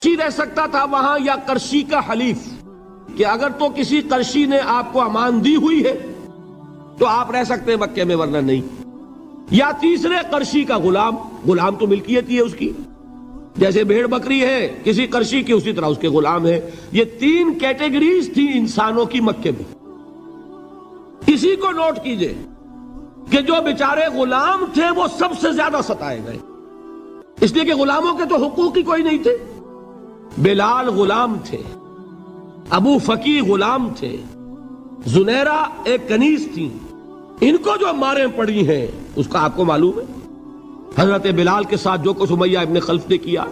رہ سکتا تھا وہاں یا قرشی کا حلیف، کہ اگر تو کسی قرشی نے آپ کو امان دی ہوئی ہے تو آپ رہ سکتے ہیں مکے میں، ورنہ نہیں. یا تیسرے قرشی کا غلام، غلام تو ملکیت ہی ہے اس کی، جیسے بھیڑ بکری ہے کسی قرشی کی اسی طرح اس کے غلام ہے. یہ تین کیٹیگریز تھی انسانوں کی مکے میں. اسی کو نوٹ کیجئے کہ جو بیچارے غلام تھے وہ سب سے زیادہ ستائے گئے، اس لیے کہ غلاموں کے تو حقوق ہی کوئی نہیں تھے. بلال غلام تھے، ابو فقی غلام تھے، زنیرہ ایک کنیز تھی. ان کو جو ماریں پڑی ہیں اس کا آپ کو معلوم ہے. حضرت بلال کے ساتھ جو کچھ امیہ ابن خلف نے کیا،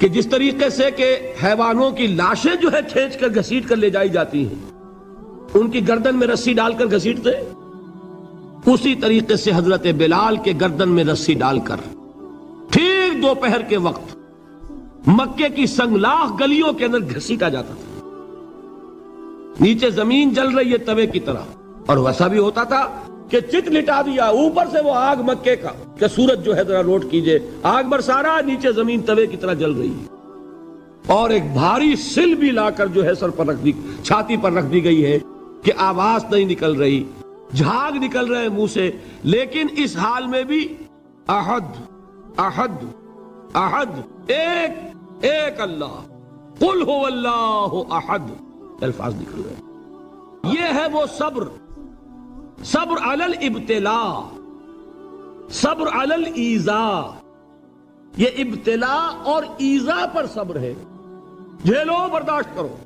کہ جس طریقے سے کہ حیوانوں کی لاشیں جو ہے کھینچ کر گھسیٹ کر لے جائی جاتی ہیں، ان کی گردن میں رسی ڈال کر گھسیٹتے، اسی طریقے سے حضرت بلال کے گردن میں رسی ڈال کر ٹھیک دوپہر کے وقت مکے کی سنگلاخ گلیوں کے اندر گھسیٹا جاتا تھا. نیچے زمین جل رہی ہے توے کی طرح، اور ویسا بھی ہوتا تھا کہ چت لٹا دیا، اوپر سے وہ آگ مکے کا کہ سورج جو ہے ذرا نوٹ کیجئے، آگ برسا رہا، نیچے زمین توے کی طرح جل رہی ہے، اور ایک بھاری سل بھی لا کر جو ہے سر پر رکھ دی، چھاتی پر رکھ دی گئی ہے کہ آواز نہیں نکل رہی، جھاگ نکل رہے منہ سے. لیکن اس حال میں بھی احد احد احد، ایک ایک اللہ، قل هو اللہ احد، الفاظ نکل رہے. یہ ہے وہ صبر، صبر علی الابتلاء، صبر علی الایذاء. یہ ابتلاء اور ایذاء پر صبر ہے. جھیلو، برداشت کرو،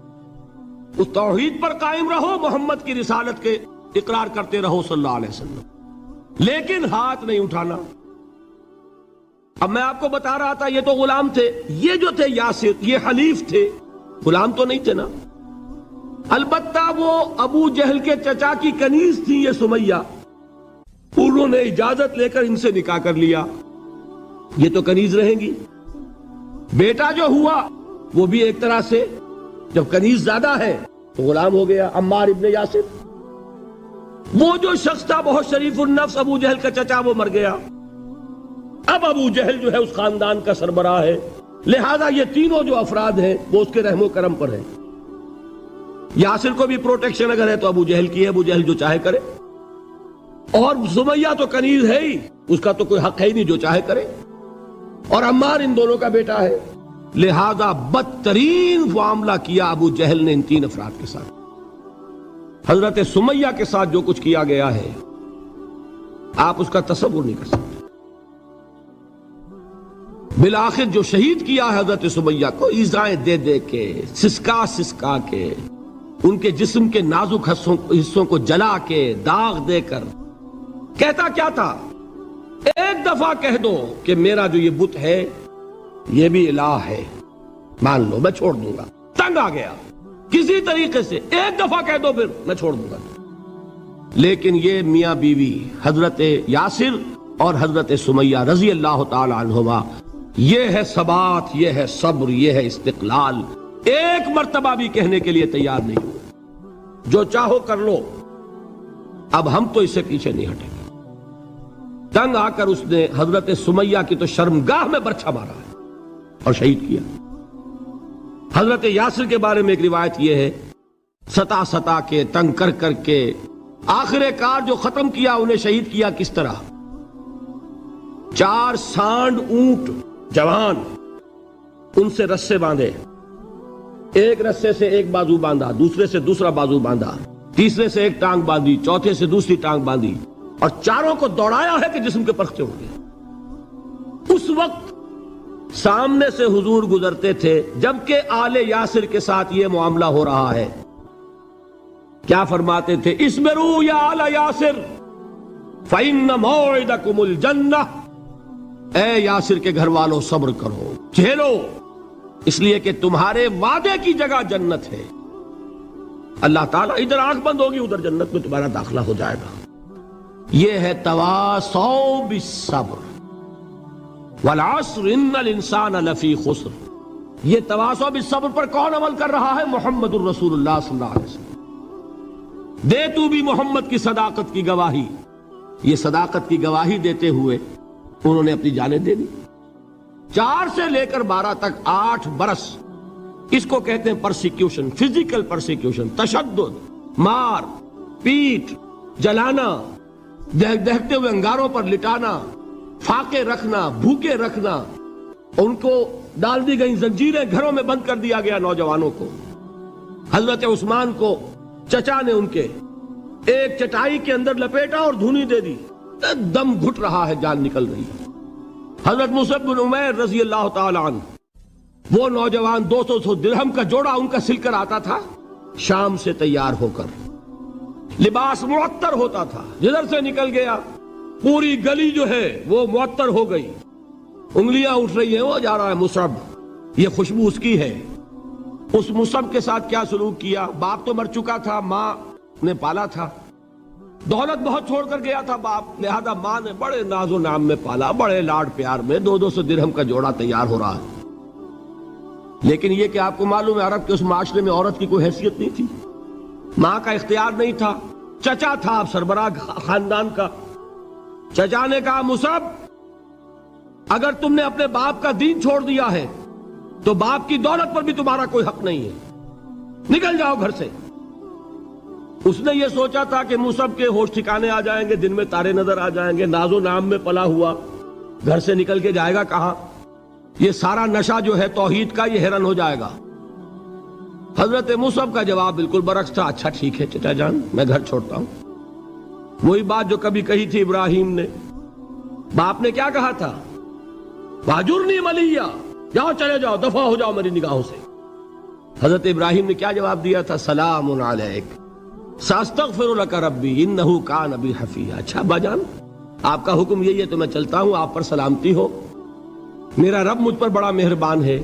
اس توحید پر قائم رہو، محمد کی رسالت کے اقرار کرتے رہو صلی اللہ علیہ وسلم، لیکن ہاتھ نہیں اٹھانا. اب میں آپ کو بتا رہا تھا یہ تو غلام تھے، یہ جو تھے یاسر یہ حلیف تھے، غلام تو نہیں تھے نا. البتہ وہ ابو جہل کے چچا کی کنیز تھی یہ سمیہ، انہوں نے اجازت لے کر ان سے نکاح کر لیا. یہ تو کنیز رہیں گی. بیٹا جو ہوا وہ بھی ایک طرح سے جب کنیز زیادہ ہے تو غلام ہو گیا، عمار ابن یاسر. وہ جو شخص تھا بہت شریف النفس ابو جہل کا چچا، وہ مر گیا. اب ابو جہل جو ہے اس خاندان کا سربراہ ہے، لہذا یہ تینوں جو افراد ہیں وہ اس کے رحم و کرم پر ہیں. یاسر کو بھی پروٹیکشن اگر ہے تو ابو جہل کی ہے، ابو جہل جو چاہے کرے، اور سمیہ تو کنیز ہے ہی، اس کا تو کوئی حق ہے ہی نہیں، جو چاہے کرے. اور عمار ان دونوں کا بیٹا ہے، لہذا بدترین معاملہ کیا ابو جہل نے ان تین افراد کے ساتھ. حضرت سمیہ کے ساتھ جو کچھ کیا گیا ہے آپ اس کا تصور نہیں کر سکتے. بالآخر جو شہید کیا ہے حضرت سمیہ کو، ایذائیں دے دے کے، سسکا سسکا کے، ان کے جسم کے نازک حصوں کو جلا کے، داغ دے کر. کہتا کیا تھا؟ ایک دفعہ کہہ دو کہ میرا جو یہ بت ہے یہ بھی الہ ہے، مان لو، میں چھوڑ دوں گا. تنگ آ گیا، کسی طریقے سے ایک دفعہ کہہ دو پھر میں چھوڑ دوں گا. لیکن یہ میاں بیوی حضرت یاسر اور حضرت سمیہ رضی اللہ تعالی عنہما، یہ ہے ثبات، یہ ہے صبر، یہ ہے استقلال. ایک مرتبہ بھی کہنے کے لیے تیار نہیں ہوئے، جو چاہو کر لو، اب ہم تو اس سے پیچھے نہیں ہٹیں گے. تنگ آ کر اس نے حضرت سمیہ کی تو شرمگاہ میں برچھا مارا ہے اور شہید کیا. حضرت یاسر کے بارے میں ایک روایت یہ ہے، ستا ستا کے، تنگ کر کر کے، آخر کار جو ختم کیا، انہیں شہید کیا کس طرح؟ 4 سانڈ اونٹ جوان، ان سے رسے باندھے، ایک رسے سے ایک بازو باندھا، دوسرے سے دوسرا بازو باندھا، تیسرے سے ایک ٹانگ باندھی، چوتھے سے دوسری ٹانگ باندھی، اور چاروں کو دوڑایا ہے کہ جسم کے پرخچے ہو گئے. اس وقت سامنے سے حضور گزرتے تھے جبکہ آل یاسر کے ساتھ یہ معاملہ ہو رہا ہے. کیا فرماتے تھے؟ اسبروا یا آل یاسر فإن موعدکم الجنہ، اے یاسر کے گھر والوں صبر کرو، جھیلو، اس لیے کہ تمہارے وعدے کی جگہ جنت ہے. اللہ تعالیٰ ادھر آنکھ بند ہوگی ادھر جنت میں تمہارا داخلہ ہو جائے گا. یہ ہے تواصوا بالصبر، والعصر ان الانسان لفی خسر. یہ تواصوا بالصبر پر کون عمل کر رہا ہے؟ محمد الرسول اللہ صلی اللہ علیہ وسلم. دے تو بھی محمد کی صداقت کی گواہی. یہ صداقت کی گواہی دیتے ہوئے انہوں نے اپنی جانیں دے دی. 4 سے لے کر 12 تک 8 برس اس کو کہتے ہیں پرسیکیوشن، فزیکل پرسیکیوشن، تشدد، مار پیٹ، جلانا، دہتے ہوئے انگاروں پر لٹانا، فاقے رکھنا، بھوکے رکھنا، ان کو ڈال دی گئی زنجیریں، گھروں میں بند کر دیا گیا نوجوانوں کو۔ حضرت عثمان کو چچا نے ان کے ایک چٹائی کے اندر لپیٹا اور دھونی دے دی، دم گھٹ رہا ہے، جان نکل رہی ہے۔ حضرت مصعب بن عمیر رضی اللہ تعالی عنہ، وہ نوجوان 200 درہم کا جوڑا ان کا سل کر آتا تھا شام سے تیار ہو کر، لباس معطر ہوتا تھا، جدھر سے نکل گیا پوری گلی جو ہے وہ معطر ہو گئی، انگلیاں اٹھ رہی ہیں، وہ جا رہا ہے مصعب، یہ خوشبو اس کی ہے۔ اس مصعب کے ساتھ کیا سلوک کیا؟ باپ تو مر چکا تھا، ماں نے پالا تھا، دولت بہت چھوڑ کر گیا تھا باپ، لہذا ماں نے بڑے ناز و نام میں پالا، بڑے لاڈ پیار میں، 200 درہم کا جوڑا تیار ہو رہا ہے۔ لیکن یہ کہ آپ کو معلوم ہے عرب کے اس معاشرے میں عورت کی کوئی حیثیت نہیں تھی، ماں کا اختیار نہیں تھا، چچا تھا اب سربراہ خاندان کا۔ چچا نے کہا مصعب اگر تم نے اپنے باپ کا دین چھوڑ دیا ہے تو باپ کی دولت پر بھی تمہارا کوئی حق نہیں ہے، نکل جاؤ گھر سے۔ اس نے یہ سوچا تھا کہ مصعب کے ہوش ٹھکانے آ جائیں گے، دن میں تارے نظر آ جائیں گے، ناز و نام میں پلا ہوا گھر سے نکل کے جائے گا کہاں، یہ سارا نشہ جو ہے توحید کا یہ حیران ہو جائے گا۔ حضرت مصعب کا جواب بالکل برعکس تھا، اچھا ٹھیک ہے چچا جان میں گھر چھوڑتا ہوں۔ وہی بات جو کبھی کہی تھی ابراہیم نے، باپ نے کیا کہا تھا؟ واجرنی ملیہ، جاؤ چلے جاؤ، دفع ہو جاؤ میری نگاہوں سے۔ حضرت ابراہیم نے کیا جواب دیا تھا؟ سلام علیک ساستغفر لک ربی انہ کان بی حفیظ۔ اچھا ابا جان آپ کا حکم یہی ہے تو میں چلتا ہوں، آپ پر سلامتی ہو، میرا رب مجھ پر بڑا مہربان ہے،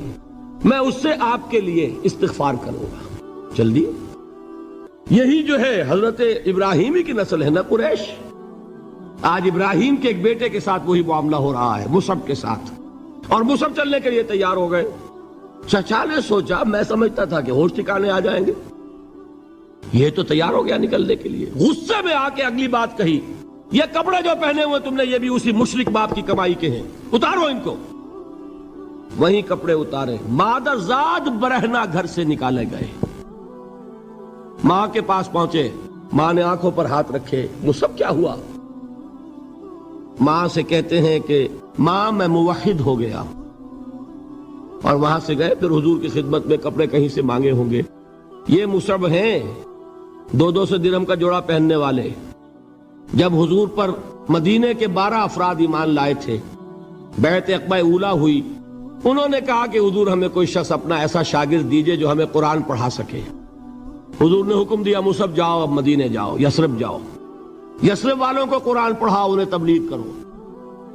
میں اس سے آپ کے لیے استغفار کروں گا۔ چل دی۔ یہی جو ہے حضرت ابراہیمی کی نسل ہے نا قریش۔ آج ابراہیم کے ایک بیٹے کے ساتھ وہی معاملہ ہو رہا ہے مصعب کے ساتھ، اور مصعب چلنے کے لیے تیار ہو گئے۔ چچا نے سوچا، میں سمجھتا تھا کہ ہوش ٹھکانے آ جائیں گے، یہ تو تیار ہو گیا نکلنے کے لیے۔ غصے میں آ کے اگلی بات کہی، یہ کپڑے جو پہنے ہوئے تم نے یہ بھی اسی مشرک باپ کی کمائی کے ہیں، اتارو ان کو۔ وہیں کپڑے اتارے، مادر زاد برہنہ گھر سے نکالے گئے۔ ماں کے پاس پہنچے، ماں نے آنکھوں پر ہاتھ رکھے، مصعب کیا ہوا؟ ماں سے کہتے ہیں کہ ماں میں موحد ہو گیا، اور وہاں سے گئے پھر حضور کی خدمت میں، کپڑے کہیں سے مانگے ہوں گے۔ یہ مصعب ہیں 200 درہم کا جوڑا پہننے والے۔ جب حضور پر مدینے کے 12 افراد ایمان لائے تھے، بیعت عقبہ اولا ہوئی، انہوں نے کہا کہ حضور ہمیں کوئی شخص اپنا ایسا شاگرد دیجئے جو ہمیں قرآن پڑھا سکے۔ حضور نے حکم دیا مصعب جاؤ، اب مدینے جاؤ، یثرب جاؤ، یثرب والوں کو قرآن پڑھاؤ، انہیں تبلیغ کرو۔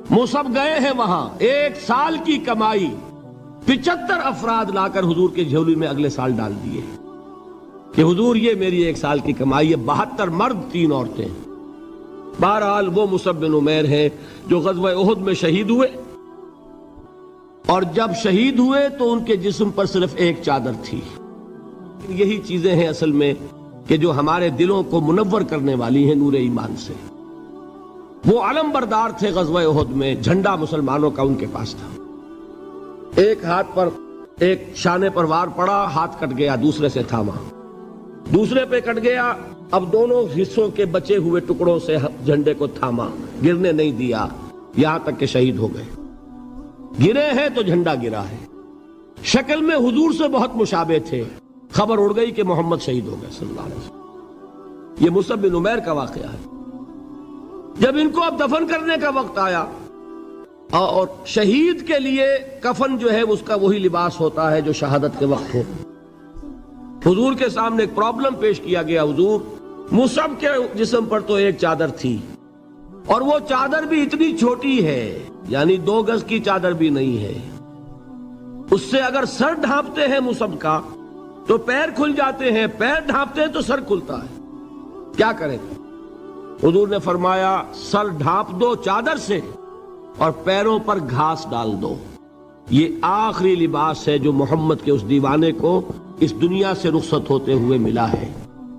مصعب گئے ہیں وہاں، 1 سال کی کمائی 75 افراد لا کر حضور کے جھولی میں اگلے سال ڈال دیے کہ حضور یہ میری 1 سال کی کمائی ہے، 72 مرد 3 عورتیں۔ بہرحال وہ مصعب بن عمیر ہیں جو غزوہ احد میں شہید ہوئے، اور جب شہید ہوئے تو ان کے جسم پر صرف ایک چادر تھی۔ یہی چیزیں ہیں اصل میں کہ جو ہمارے دلوں کو منور کرنے والی ہیں نور ایمان سے۔ وہ علم بردار تھے غزوہ احد میں، جھنڈا مسلمانوں کا ان کے پاس تھا۔ ایک ہاتھ پر ایک شانے پر وار پڑا، ہاتھ کٹ گیا، دوسرے سے تھاما، دوسرے پہ کٹ گیا، اب دونوں حصوں کے بچے ہوئے ٹکڑوں سے جھنڈے کو تھاما، گرنے نہیں دیا، یہاں تک کہ شہید ہو گئے۔ گرے ہیں تو جھنڈا گرا ہے۔ شکل میں حضور سے بہت مشابہ تھے، خبر اڑ گئی کہ محمد شہید ہو گئے صلی اللہ علیہ وسلم۔ یہ مصعب بن عمیر کا واقعہ ہے۔ جب ان کو اب دفن کرنے کا وقت آیا، اور شہید کے لیے کفن جو ہے اس کا وہی لباس ہوتا ہے جو شہادت کے وقت ہو، حضور کے سامنے ایک پرابلم پیش کیا گیا۔ حضور مصعب کے جسم پر تو ایک چادر تھی، اور وہ چادر بھی اتنی چھوٹی ہے، یعنی 2 گز کی چادر بھی نہیں ہے، اس سے اگر سر ڈھانپتے ہیں مصعب کا تو پیر کھل جاتے ہیں، پیر ڈھانپتے ہیں تو سر کھلتا ہے، کیا کریں؟ حضور نے فرمایا سر ڈھانپ دو چادر سے اور پیروں پر گھاس ڈال دو۔ یہ آخری لباس ہے جو محمد کے اس دیوانے کو اس دنیا سے رخصت ہوتے ہوئے ملا ہے،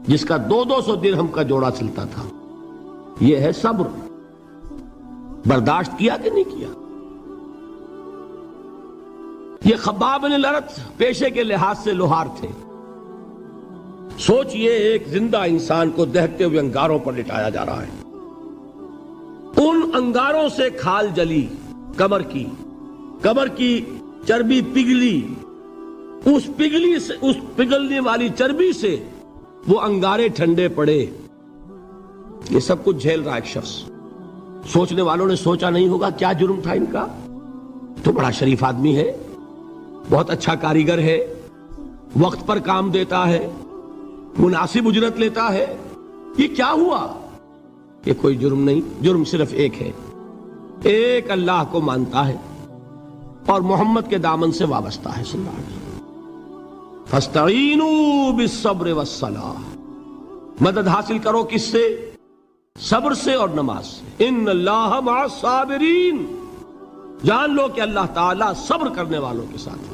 جس کا 200 درہم کا جوڑا چلتا تھا۔ یہ ہے صبر۔ برداشت کیا کہ نہیں کیا؟ یہ خباب بن الارت پیشے کے لحاظ سے لوہار تھے. سوچئے ایک زندہ انسان کو دہتے ہوئے انگاروں پر لٹایا جا رہا ہے. ان انگاروں سے کھال جلی کمر کی چربی پگھلی. اس پگھلنے والی چربی سے وہ انگارے ٹھنڈے پڑے. یہ سب کچھ جھیل رہا ایک شخص. سوچنے والوں نے سوچا نہیں ہوگا کیا جرم تھا ان کا؟ تو بڑا شریف آدمی ہے، بہت اچھا کاریگر ہے، وقت پر کام دیتا ہے، مناسب اجرت لیتا ہے. یہ کیا ہوا؟ یہ کوئی جرم نہیں. جرم صرف ایک ہے، ایک اللہ کو مانتا ہے اور محمد کے دامن سے وابستہ ہے صلی اللہ علیہ وسلم. فاستعینوا بالصبر والصلاۃ. مدد حاصل کرو کس سے؟ صبر سے اور نماز سے. ان اللہ مع الصابرین. جان لو کہ اللہ تعالیٰ صبر کرنے والوں کے ساتھ ہے.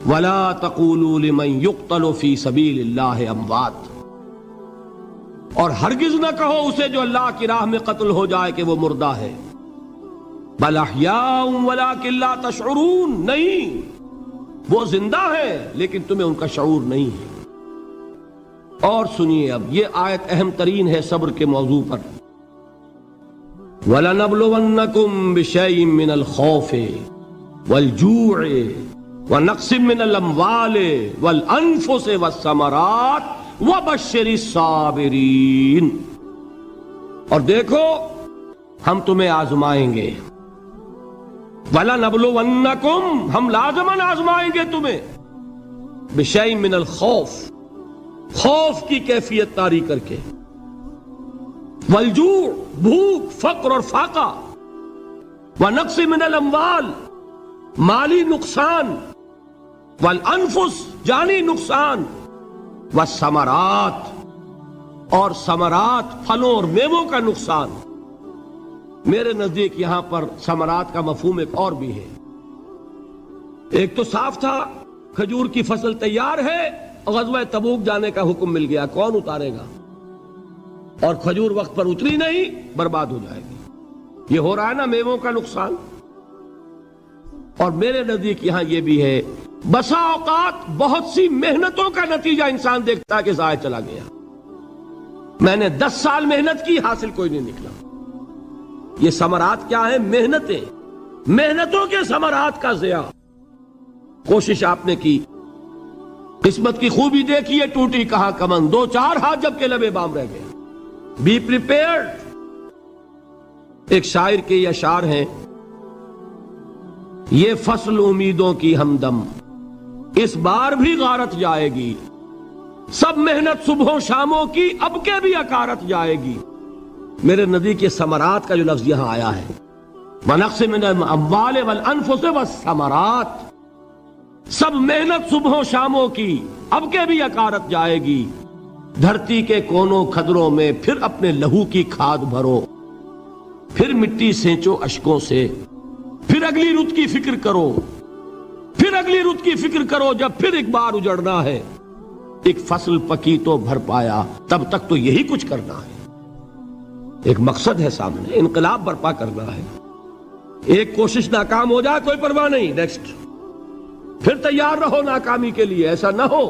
ولا تقولوا لمن يقتل في سبيل الله اموات. اور ہرگز نہ کہو اسے جو اللہ کی راہ میں قتل ہو جائے کہ وہ مردہ ہے. بل احیاء ولکن لا تشعرون. نہیں، وہ زندہ ہے لیکن تمہیں ان کا شعور نہیں ہے. اور سنیے اب یہ آیت اہم ترین ہے صبر کے موضوع پر. وَلَنَبْلُوَنَّكُمْ بِشَيْءٍ مِّنَ الْخَوْفِ وَالْجُوعِ وَنَقْصٍ مِّنَ الْأَمْوَالِ وَالْأَنفُسِ وَالثَّمَرَاتِ وَبَشِّرِ الصَّابِرِينَ. اور دیکھو ہم تمہیں آزمائیں گے. وَلَنَبْلُوَنَّكُمْ، ہم لازماً آزمائیں گے تمہیں. بِشَيْءٍ مِّنَ الْخَوْفِ، خوف کی کیفیت طاری کر کے. والجوع، بھوک، فقر اور فاقہ. ونقص من الاموال، مالی نقصان. والانفس، جانی نقصان. والثمرات، اور ثمرات، پھلوں اور میووں کا نقصان. میرے نزدیک یہاں پر ثمرات کا مفہوم ایک اور بھی ہے. ایک تو صاف تھا کھجور کی فصل تیار ہے، غزوہ تبوک جانے کا حکم مل گیا، کون اتارے گا؟ اور کھجور وقت پر اتری نہیں، برباد ہو جائے گی. یہ ہو رہا ہے نا میووں کا نقصان. اور میرے نزدیک یہاں یہ بھی ہے، بسا اوقات بہت سی محنتوں کا نتیجہ انسان دیکھتا ہے کہ ضائع چلا گیا. میں نے 10 سال محنت کی، حاصل کوئی نہیں نکلا. یہ ثمرات کیا ہیں؟ محنتوں کے ثمرات کا ضیاع. کوشش آپ نے کی، قسمت کی خوبی دیکھیے، ٹوٹی کہاں کمن. 2-4 ہاتھ جب کے لبے بام رہ گئے. Be prepared. ایک شاعر کے یہ اشعار ہیں، یہ فصل امیدوں کی ہمدم اس بار بھی غارت جائے گی. سب محنت صبحوں شاموں کی اب کے بھی اکارت جائے گی. میرے نزدیک یہ ثمرات کا جو لفظ یہاں آیا ہے، وَنَقْصٍ مِّنَ الْأَمْوَالِ وَالْأَنفُسِ وَالثَّمَرَاتِ، سب محنت صبحوں شاموں کی اب کے بھی اکارت جائے گی. دھرتی کے کونوں کھدروں میں پھر اپنے لہو کی کھاد بھرو، پھر مٹی سینچو اشکوں سے، پھر اگلی رت کی فکر کرو، پھر اگلی رت کی فکر کرو جب پھر ایک بار اجڑنا ہے. ایک فصل پکی تو بھر پایا، تب تک تو یہی کچھ کرنا ہے. ایک مقصد ہے سامنے، انقلاب برپا کرنا ہے. ایک کوشش ناکام ہو جائے کوئی پرواہ نہیں، نیکسٹ. پھر تیار رہو ناکامی کے لیے. ایسا نہ ہو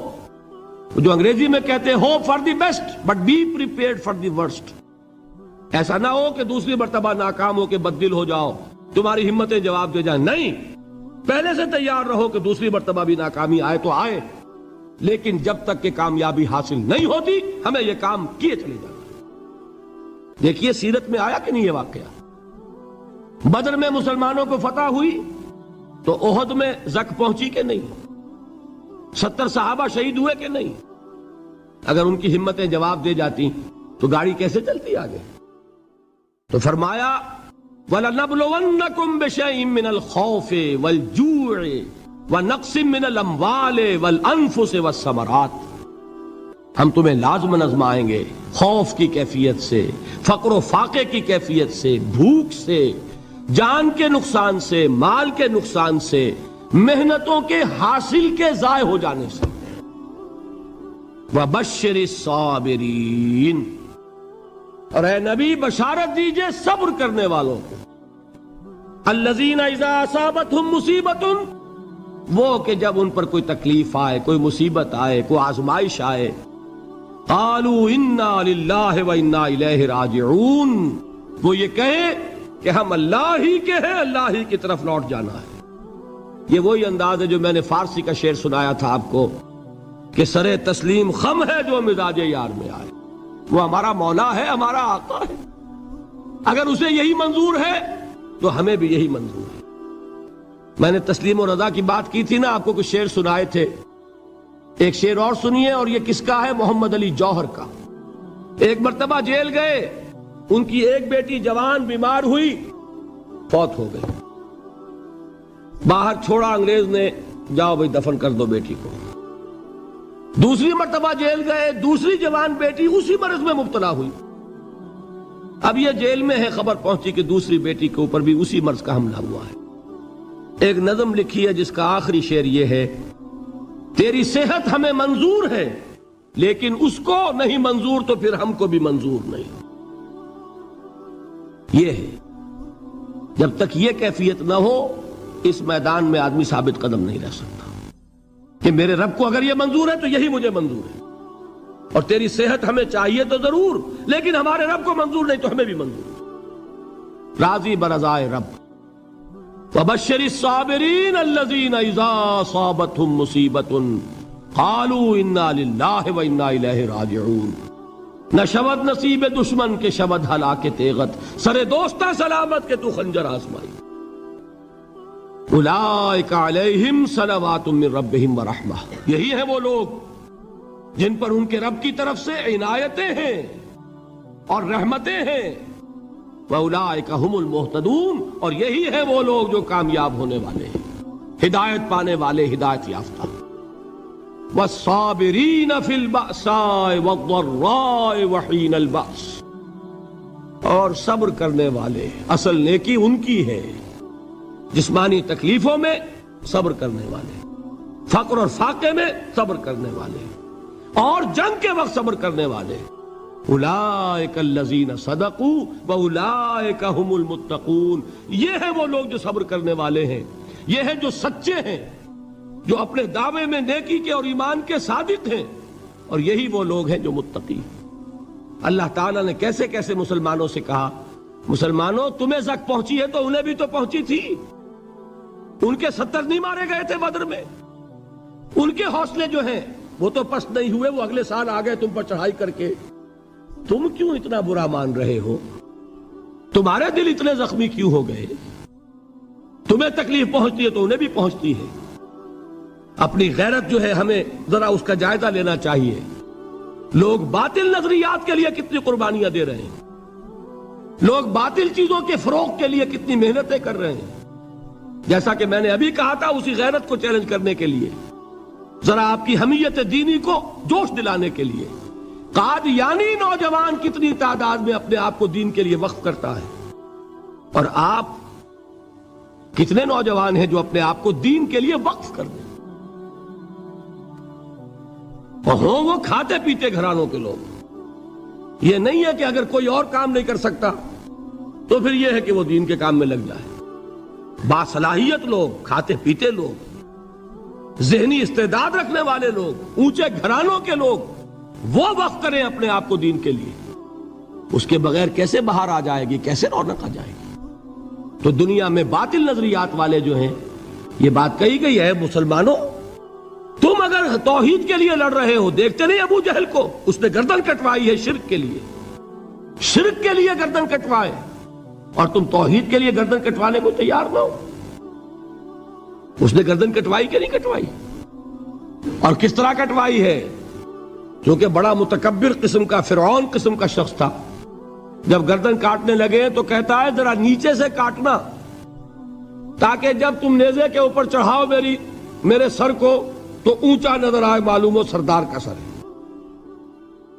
جو انگریزی میں کہتے ہیں hope for the best but be prepared for the worst. ایسا نہ ہو کہ دوسری مرتبہ ناکام ہو کے بددل ہو جاؤ، تمہاری ہمتیں جواب دے جائیں. نہیں، پہلے سے تیار رہو کہ دوسری مرتبہ بھی ناکامی آئے تو آئے، لیکن جب تک کہ کامیابی حاصل نہیں ہوتی ہمیں یہ کام کیے چلے جانا. دیکھیے سیرت میں آیا کہ نہیں یہ واقعہ. بدر میں مسلمانوں کو فتح ہوئی تو احد میں زک پہنچی کہ نہیں؟ 70 صحابہ شہید ہوئے کہ نہیں؟ اگر ان کی ہمتیں جواب دے جاتی تو گاڑی کیسے چلتی آگے؟ تو فرمایا وَلَنَبْلُوَنَّكُمْ بِشَيْءٍ مِّنَ الْخَوْفِ وَالْجُوعِ وَنَقْصٍ مِّنَ الْأَمْوَالِ وَالْأَنفُسِ وَالثَّمَرَاتِ. ہم تمہیں لازماً آزمائیں گے، خوف کی کیفیت سے، فقر و فاقے کی کیفیت سے، بھوک سے، جان کے نقصان سے، مال کے نقصان سے، محنتوں کے حاصل کے ضائع ہو جانے سے. وَبَشِّرِ الصَّابِرِينَ، اور اے نبی بشارت دیجئے صبر کرنے والوں کو. الَّذِينَ إِذَا أَصَابَتْهُمْ مُصِيبَةٌ وہ کہ جب ان پر کوئی تکلیف آئے، کوئی مصیبت آئے، کوئی آزمائش آئے، قالوا انا للہ و انا الیہ راجعون، وہ یہ کہیں کہ ہم اللہ ہی کے ہیں، اللہ ہی کی طرف لوٹ جانا ہے۔ یہ وہی انداز ہے جو میں نے فارسی کا شعر سنایا تھا آپ کو کہ سر تسلیم خم ہے جو مزاج یار میں آئے۔ وہ ہمارا مولا ہے، ہمارا آقا ہے، اگر اسے یہی منظور ہے تو ہمیں بھی یہی منظور ہے۔ میں نے تسلیم و رضا کی بات کی تھی نا، آپ کو کچھ شعر سنائے تھے، ایک شعر اور سنیے، اور یہ کس کا ہے؟ محمد علی جوہر کا۔ ایک مرتبہ جیل گئے، ان کی ایک بیٹی جوان بیمار ہوئی، فوت ہو گئی، باہر چھوڑا انگریز نے، جاؤ بھائی دفن کر دو بیٹی کو۔ دوسری مرتبہ جیل گئے، دوسری جوان بیٹی اسی مرض میں مبتلا ہوئی، اب یہ جیل میں ہے، خبر پہنچی کہ دوسری بیٹی کے اوپر بھی اسی مرض کا حملہ ہوا ہے۔ ایک نظم لکھی ہے جس کا آخری شعر یہ ہے، تیری صحت ہمیں منظور ہے لیکن اس کو نہیں منظور تو پھر ہم کو بھی منظور نہیں۔ یہ ہے، جب تک یہ کیفیت نہ ہو اس میدان میں آدمی ثابت قدم نہیں رہ سکتا کہ میرے رب کو اگر یہ منظور ہے تو یہی مجھے منظور ہے، اور تیری صحت ہمیں چاہیے تو ضرور لیکن ہمارے رب کو منظور نہیں تو ہمیں بھی منظور ہے۔ راضی برضائے رب، وبشر الصابرین الذین اذا اصابتهم مصیبۃ قالوا انا للہ و انا الیہ راجعون۔ نہ شود نصیب دشمن کے شود ہلاک تیغت، سر دوستہ سلامت کے تو خنجر آزمائی۔ اولئک علیہم صلوات من ربہم ورحمہ، یہی ہے وہ لوگ جن پر ان کے رب کی طرف سے عنایتیں ہیں اور رحمتیں ہیں۔ وَأُولَٰئِكَ هُمُ الْمُهْتَدُونَ، اور یہی ہے وہ لوگ جو کامیاب ہونے والے ہیں، ہدایت پانے والے، ہدایت یافتہ۔ وَالصَّابِرِينَ فِي الْبَأْسَاءِ وَالضَّرَّاءِ وَحِينَ الْبَأْسِ، اور صبر کرنے والے، اصل نیکی ان کی ہے، جسمانی تکلیفوں میں صبر کرنے والے، فقر اور فاقے میں صبر کرنے والے، اور جنگ کے وقت صبر کرنے والے۔ اولئک الذین صدقوا واولئک هم المتقون، یہ ہے وہ لوگ جو صبر کرنے والے ہیں، یہ ہے جو سچے ہیں، جو اپنے دعوے میں نیکی کے اور ایمان کے صادق ہیں، اور یہی وہ لوگ ہیں جو متقی ہیں۔ اللہ تعالیٰ نے کیسے کیسے مسلمانوں سے کہا، مسلمانوں تمہیں زک پہنچی ہے تو انہیں بھی تو پہنچی تھی، ان کے 70 نہیں مارے گئے تھے بدر میں، ان کے حوصلے جو ہیں وہ تو پست نہیں ہوئے، وہ اگلے سال آ گئے تم پر چڑھائی کر کے، تم کیوں اتنا برا مان رہے ہو؟ تمہارے دل اتنے زخمی کیوں ہو گئے؟ تمہیں تکلیف پہنچتی ہے تو انہیں بھی پہنچتی ہے۔ اپنی غیرت جو ہے ہمیں ذرا اس کا جائزہ لینا چاہیے۔ لوگ باطل نظریات کے لیے کتنی قربانیاں دے رہے ہیں، لوگ باطل چیزوں کے فروغ کے لیے کتنی محنتیں کر رہے ہیں۔ جیسا کہ میں نے ابھی کہا تھا، اسی غیرت کو چیلنج کرنے کے لیے، ذرا آپ کی حمیت دینی کو جوش دلانے کے لیے، قادیانی نوجوان کتنی تعداد میں اپنے آپ کو دین کے لیے وقف کرتا ہے، اور آپ کتنے نوجوان ہیں جو اپنے آپ کو دین کے لیے وقف کر دیں، اور ہوں وہ کھاتے پیتے گھرانوں کے لوگ۔ یہ نہیں ہے کہ اگر کوئی اور کام نہیں کر سکتا تو پھر یہ ہے کہ وہ دین کے کام میں لگ جائے۔ باصلاحیت لوگ، کھاتے پیتے لوگ، ذہنی استعداد رکھنے والے لوگ، اونچے گھرانوں کے لوگ، وہ وقف کریں اپنے آپ کو دین کے لیے۔ اس کے بغیر کیسے باہر آ جائے گی، کیسے رونق آ جائے گی؟ تو دنیا میں باطل نظریات والے جو ہیں، یہ بات کہی گئی ہے، مسلمانوں تم اگر توحید کے لیے لڑ رہے ہو، دیکھتے نہیں ابو جہل کو، اس نے گردن کٹوائی ہے شرک کے لیے، شرک کے لیے گردن کٹوائے، اور تم توحید کے لیے گردن کٹوانے کو تیار نہ ہو۔ اس نے گردن کٹوائی کہ نہیں کٹوائی؟ اور کس طرح کٹوائی ہے؟ کیونکہ بڑا متکبر قسم کا، فرعون قسم کا شخص تھا، جب گردن کاٹنے لگے تو کہتا ہے ذرا نیچے سے کاٹنا، تاکہ جب تم نیزے کے اوپر چڑھاؤ میرے سر کو تو اونچا نظر آئے، معلوم ہو سردار کا سر ہے۔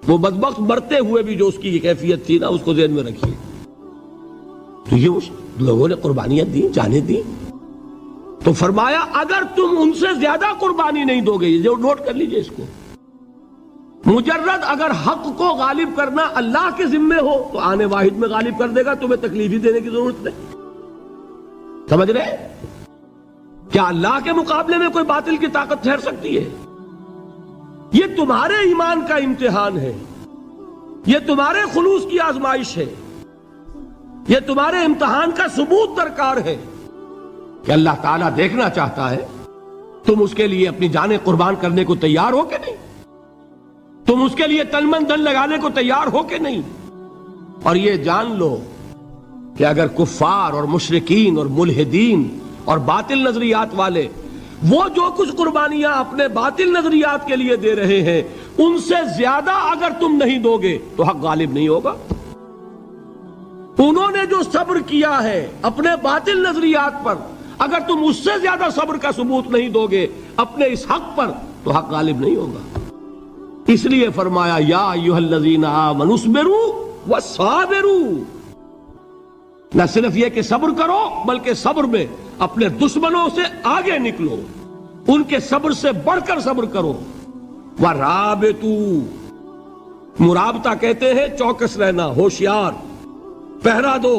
وہ بدبخت مرتے ہوئے بھی جو اس کی یہ کیفیت تھی نا، اس کو ذہن میں رکھیے۔ تو یہ لوگوں نے قربانیاں دی، جانیں دی، تو فرمایا اگر تم ان سے زیادہ قربانی نہیں دو گے، جو نوٹ کر لیجئے اس کو، مجرد اگر حق کو غالب کرنا اللہ کے ذمے ہو تو آنے واحد میں غالب کر دے گا، تمہیں تکلیف ہی دینے کی ضرورت نہیں۔ سمجھ رہے؟ کیا اللہ کے مقابلے میں کوئی باطل کی طاقت ٹھہر سکتی ہے؟ یہ تمہارے ایمان کا امتحان ہے، یہ تمہارے خلوص کی آزمائش ہے، یہ تمہارے امتحان کا ثبوت درکار ہے کہ اللہ تعالیٰ دیکھنا چاہتا ہے تم اس کے لیے اپنی جانیں قربان کرنے کو تیار ہو کہ نہیں، تم اس کے لیے تن من دھن لگانے کو تیار ہو کہ نہیں۔ اور یہ جان لو کہ اگر کفار اور مشرکین اور ملحدین اور باطل نظریات والے وہ جو کچھ قربانیاں اپنے باطل نظریات کے لیے دے رہے ہیں ان سے زیادہ اگر تم نہیں دو گے تو حق غالب نہیں ہوگا۔ انہوں نے جو صبر کیا ہے اپنے باطل نظریات پر، اگر تم اس سے زیادہ صبر کا ثبوت نہیں دو گے اپنے اس حق پر تو حق غالب نہیں ہوگا۔ اس لیے فرمایا یا ایھا الذین آمنوا اصبروا وصابروا، نہ صرف یہ کہ صبر کرو بلکہ صبر میں اپنے دشمنوں سے آگے نکلو، ان کے صبر سے بڑھ کر صبر کرو۔ وَرَابِطُوا، مرابطہ کہتے ہیں چوکس رہنا، ہوشیار، پہرا دو،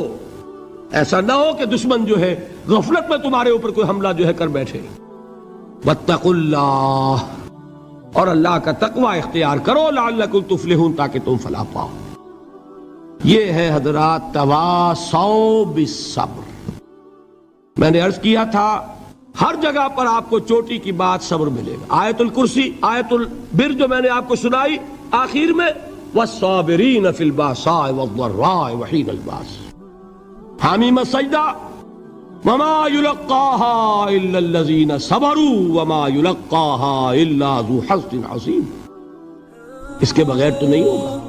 ایسا نہ ہو کہ دشمن جو ہے غفلت میں تمہارے اوپر کوئی حملہ جو ہے کر بیٹھے۔ وَاتَّقُوا اللَّهَ، اور اللہ کا تقوی اختیار کرو، لعلکم تفلحون، تاکہ تم فلاح پاؤ۔ یہ ہے حضرات تواصوا بالصبر۔ میں نے عرض کیا تھا ہر جگہ پر آپ کو چوٹی کی بات صبر ملے گا۔ آیت الکرسی، آیت البر جو میں نے آپ کو سنائی آخر میں، والصابرین فی الباساء والضراء وحین الباس، حامیم سجدہ، وما یلقاها الا الذین صبروا وما یلقاها الا ذو حظ عظیم، اس کے بغیر تو نہیں ہوگا۔